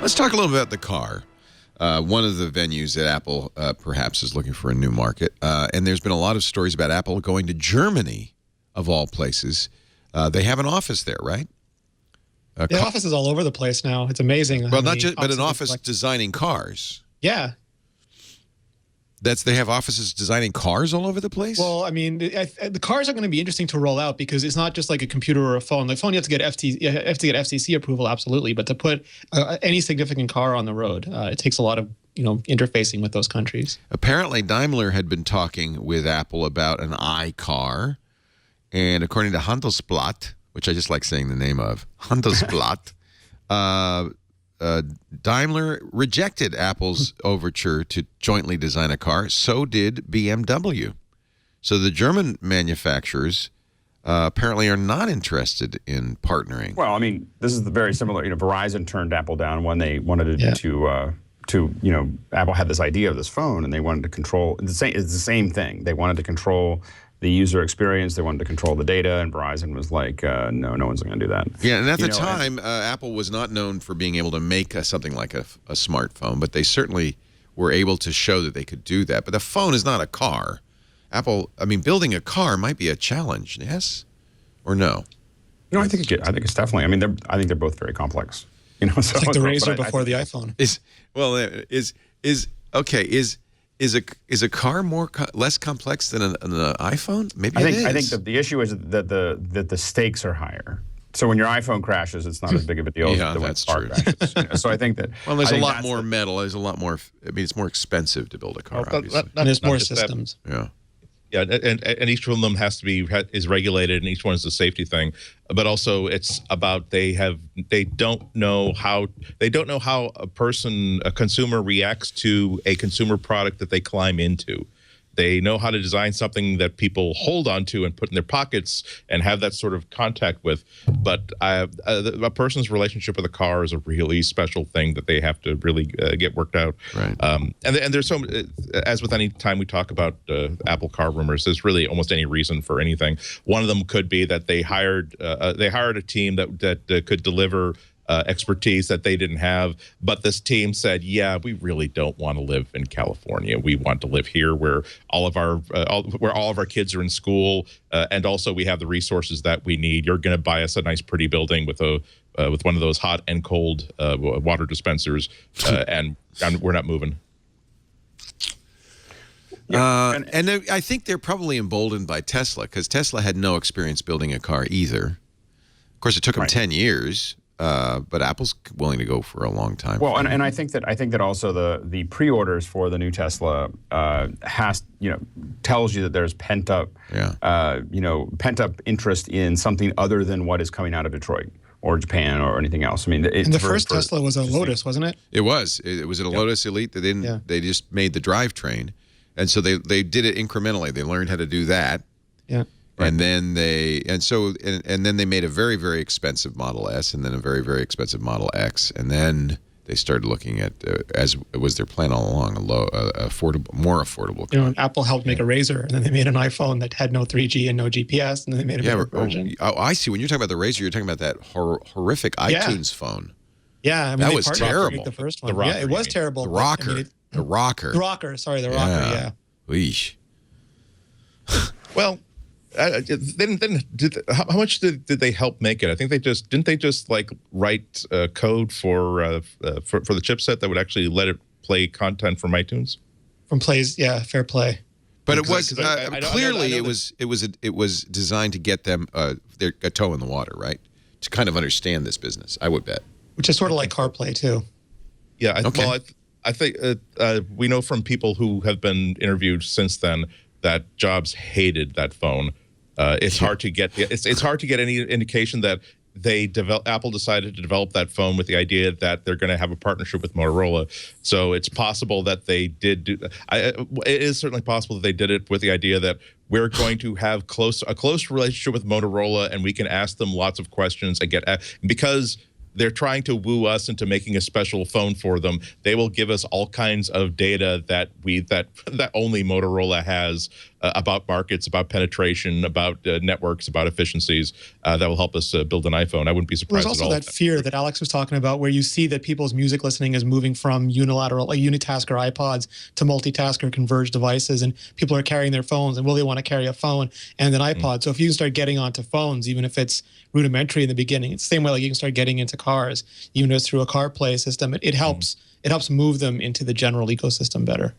Let's talk a little bit about the car. One of the venues that Apple perhaps is looking for a new market. And there's been a lot of stories about Apple going to Germany, of all places. They have an office there, right? The office is all over the place now. It's amazing. Well, not just, but an office designing cars. Yeah. They have offices designing cars all over the place? Well, I mean, the cars are going to be interesting to roll out because it's not just like a computer or a phone. The phone, you have to get FCC approval, absolutely. But to put any significant car on the road, it takes a lot of interfacing with those countries. Apparently, Daimler had been talking with Apple about an iCar. And according to Handelsblatt, which I just like saying the name of, Handelsblatt, Daimler rejected Apple's overture to jointly design a car. So did BMW. So the German manufacturers apparently are not interested in partnering. Well, I mean, this is very similar. Verizon turned Apple down when they wanted Apple had this idea of this phone, and they wanted to control. It's the same thing. They wanted to control the user experience. They wanted to control the data, and Verizon was like, no one's going to do that. Yeah, and at the time, Apple was not known for being able to make something like a smartphone, but they certainly were able to show that they could do that. But the phone is not a car. Apple, I mean, building a car might be a challenge, yes? Or no? No, I think it's definitely. I mean, I think they're both very complex. So it's like the Razor before the iPhone. Is a car less complex than an iPhone? Maybe it is. I think that the issue is that the stakes are higher. So when your iPhone crashes, it's not as big of a deal as when the car crashes. So I think that there's a lot more metal. There's a lot more. I mean, it's more expensive to build a car. Obviously, and there's more systems. Yeah. Yeah, and each one of them is regulated, and each one is a safety thing. But also, it's about they don't know how a consumer reacts to a consumer product that they climb into. They know how to design something that people hold on to and put in their pockets and have that sort of contact with. But a person's relationship with a car is a really special thing that they have to really get worked out. Right. And there's so, as with any time we talk about Apple car rumors, there's really almost any reason for anything. One of them could be that they hired a team that could deliver expertise that they didn't have, but this team said, yeah, we really don't want to live in California. We want to live here where all of our kids are in school, and also we have the resources that we need. You're going to buy us a nice pretty building with one of those hot and cold water dispensers, and we're not moving. And I think they're probably emboldened by Tesla, because Tesla had no experience building a car either. Of course, it took them 10 years. But Apple's willing to go for a long time. Well, and I think that also the pre-orders for the new Tesla tells you that there's pent up interest in something other than what is coming out of Detroit or Japan or anything else. I mean, and the first Tesla was a Lotus, wasn't it? It was. It was a Lotus Elite. They didn't. Yeah. They just made the drivetrain, and so they did it incrementally. They learned how to do that. Yeah. And then they made a very, very expensive Model S, and then a very, very expensive Model X, and then they started looking at, as was their plan all along, more affordable car. Apple helped make a Razor, and then they made an iPhone that had no 3G and no GPS, and then they made a better version. Oh, I see. When you're talking about the Razor, you're talking about that horrific iTunes phone. Yeah, I mean, that was terrible. The first one. Yeah, it was terrible. The Rocker. The Rocker. The Rocker. Sorry, the Rocker. Yeah. Weesh. Well. How much did they help make it? I think didn't they just like write code for the chipset that would actually let it play content from iTunes? From Plays, yeah, Fair Play. But it was clearly it was designed to get them a toe in the water, right? To kind of understand this business, I would bet. Which is sort of like CarPlay too. Yeah. Well, I think we know from people who have been interviewed since then that Jobs hated that phone. It's hard to get. It's hard to get any indication that Apple decided to develop that phone with the idea that they're going to have a partnership with Motorola. So it's possible that they did do. It is certainly possible that they did it with the idea that we're going to have a close relationship with Motorola, and we can ask them lots of questions and because they're trying to woo us into making a special phone for them. They will give us all kinds of data that only Motorola has, about markets, about penetration, about networks, about efficiencies that will help us build an iPhone. I wouldn't be surprised There's at all. also that fear that Alex was talking about, where you see that people's music listening is moving from unilateral, like unitasker iPods, to multitasker converged devices, and people are carrying their phones, and will they want to carry a phone and an iPod? So if you can start getting onto phones, even if it's rudimentary in the beginning, it's the same way like you can start getting into cars, even if it's through a CarPlay system. It helps. It helps move them into the general ecosystem better.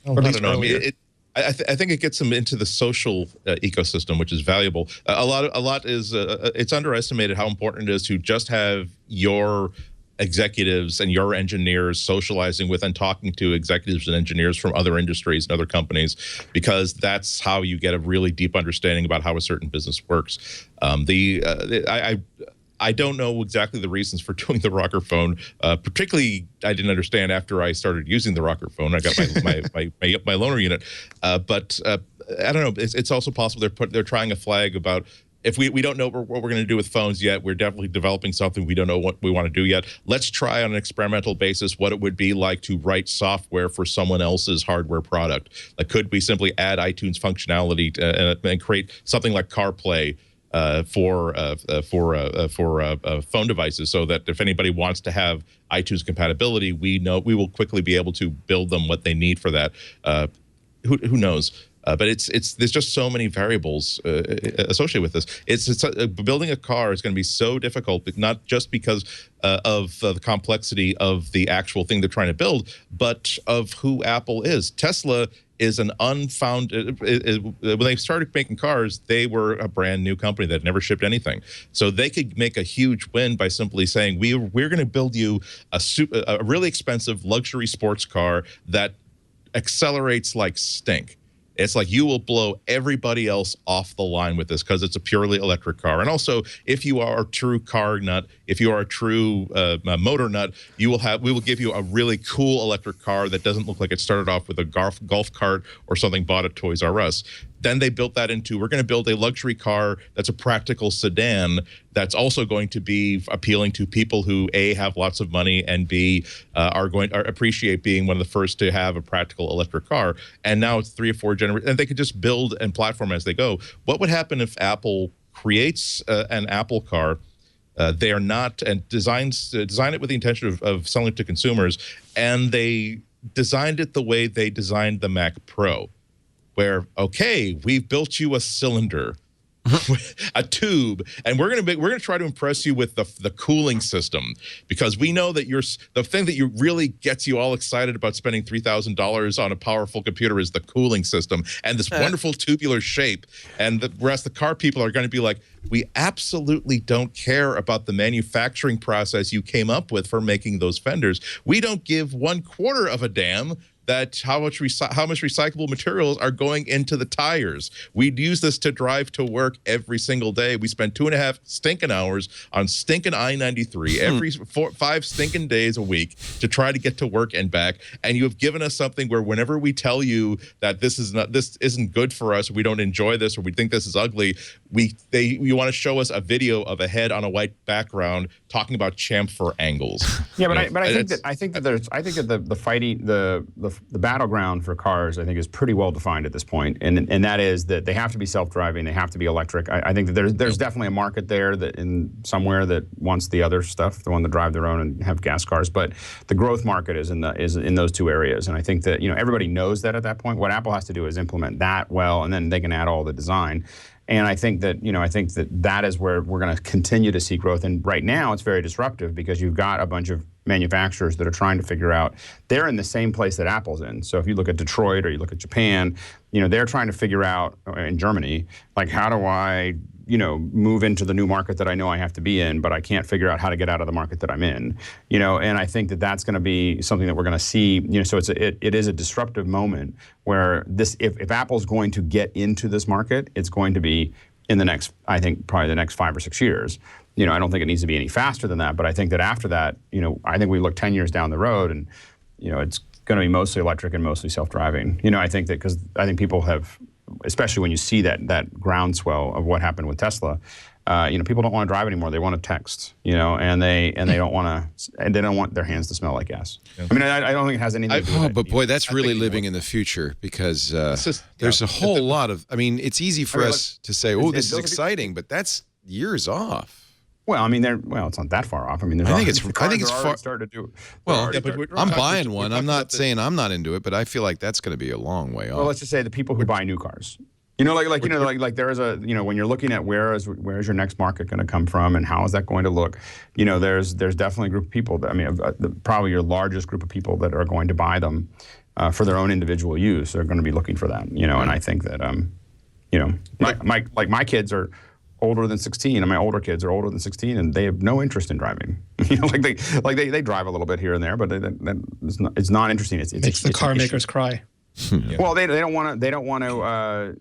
Or at I least don't know. earlier. I mean, I think it gets them into the social ecosystem, which is valuable. A lot is it's underestimated how important it is to just have your executives and your engineers socializing with and talking to executives and engineers from other industries and other companies, because that's how you get a really deep understanding about how a certain business works. I don't know exactly the reasons for doing the rocker phone. Particularly, I didn't understand after I started using the rocker phone. I got my loaner unit, but I don't know. It's also possible they're trying a flag about, if we don't know what we're going to do with phones yet. We're definitely developing something. We don't know what we want to do yet. Let's try on an experimental basis what it would be like to write software for someone else's hardware product. Like, could we simply add iTunes functionality and create something like CarPlay for phone devices, so that if anybody wants to have iTunes compatibility, we will quickly be able to build them what they need for that. Who knows? But there's just so many variables associated with this. Building a car is going to be so difficult, but not just because of the complexity of the actual thing they're trying to build, but of who Apple is. Tesla is an unfounded. When they started making cars, they were a brand new company that never shipped anything. So they could make a huge win by simply saying, we're going to build you a really expensive luxury sports car that accelerates like stink. It's like you will blow everybody else off the line with this, because it's a purely electric car. And also, if you are a true car nut, if you are a true motor nut, we will give you a really cool electric car that doesn't look like it started off with a golf cart or something bought at Toys R Us. Then they built that into, we're going to build a luxury car that's a practical sedan that's also going to be appealing to people who, A, have lots of money, and B, are appreciate being one of the first to have a practical electric car. And now it's 3 or 4 generations, and they could just build and platform as they go. What would happen if Apple creates an Apple car? They are not, and design it with the intention of selling it to consumers, and they designed it the way they designed the Mac Pro, where, okay, we've built you a cylinder, a tube, and we're gonna try to impress you with the cooling system, because we know that the thing that really gets you all excited about spending $3,000 on a powerful computer is the cooling system and this wonderful tubular shape. And the rest of the car people are going to be like, we absolutely don't care about the manufacturing process you came up with for making those fenders. We don't give 1/4 of a damn that how much recyclable materials are going into the tires. We'd use this to drive to work every single day. We spend 2.5 stinking hours on stinking I-93 every 5 stinking days a week to try to get to work and back. And you have given us something where whenever we tell you that this isn't good for us, or we don't enjoy this, or we think this is ugly, you want to show us a video of a head on a white background talking about chamfer angles. Yeah, but I think that the battleground for cars, I think, is pretty well defined at this point, and that is that they have to be self-driving, they have to be electric. I think that there's definitely a market there somewhere that wants the other stuff, the one to drive their own and have gas cars. But the growth market is in those two areas, and I think that everybody knows that at that point. What Apple has to do is implement that well, and then they can add all the design. And I think that that is where we're going to continue to see growth. And right now, it's very disruptive because you've got a bunch of manufacturers that are trying to figure out, they're in the same place that Apple's in. So if you look at Detroit or you look at Japan, they're trying to figure out, in Germany, like, how do I move into the new market that I know I have to be in, but I can't figure out how to get out of the market that I'm in. And I think that that's going to be something that we're going to see. So it is a disruptive moment where if Apple's going to get into this market, it's going to be in the next, I think, probably the next 5 or 6 years. I don't think it needs to be any faster than that, but I think that after that, I think we look 10 years down the road, and it's going to be mostly electric and mostly self-driving. I think that because I think people have, especially when you see that groundswell of what happened with Tesla, people don't want to drive anymore. They want to text, and they don't want their hands to smell like gas. Yeah. I mean, I don't think it has anything to do with it. But boy, that's really living in the future, because there's a whole lot of. I mean, it's easy for us to say, "Oh, this is exciting," but that's years off. Well, I mean, it's not that far off. I mean, I think it's far. Started to do. Well, I'm buying one. I'm not saying I'm not into it, but I feel like that's going to be a long way off. Well, let's just say the people who buy new cars. Like there is a, when you're looking at where is your next market going to come from and how is that going to look, there's definitely a group of people that, probably your largest group of people that are going to buy them for their own individual use are going to be looking for that, and I think that, my kids are older than 16, and my older kids are older than 16, and they have no interest in driving. They drive a little bit here and there, but it's not interesting. It's the car makers cry. Yeah. Well, they don't want to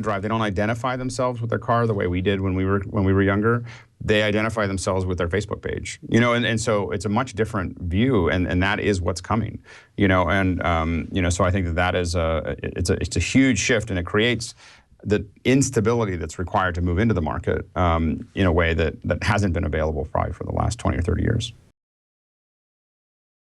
drive. They don't identify themselves with their car the way we did when we were younger. They identify themselves with their Facebook page, and so it's a much different view, and that is what's coming, so I think that is it's a huge shift, and it creates the instability that's required to move into the market in a way that hasn't been available probably for the last 20 or 30 years.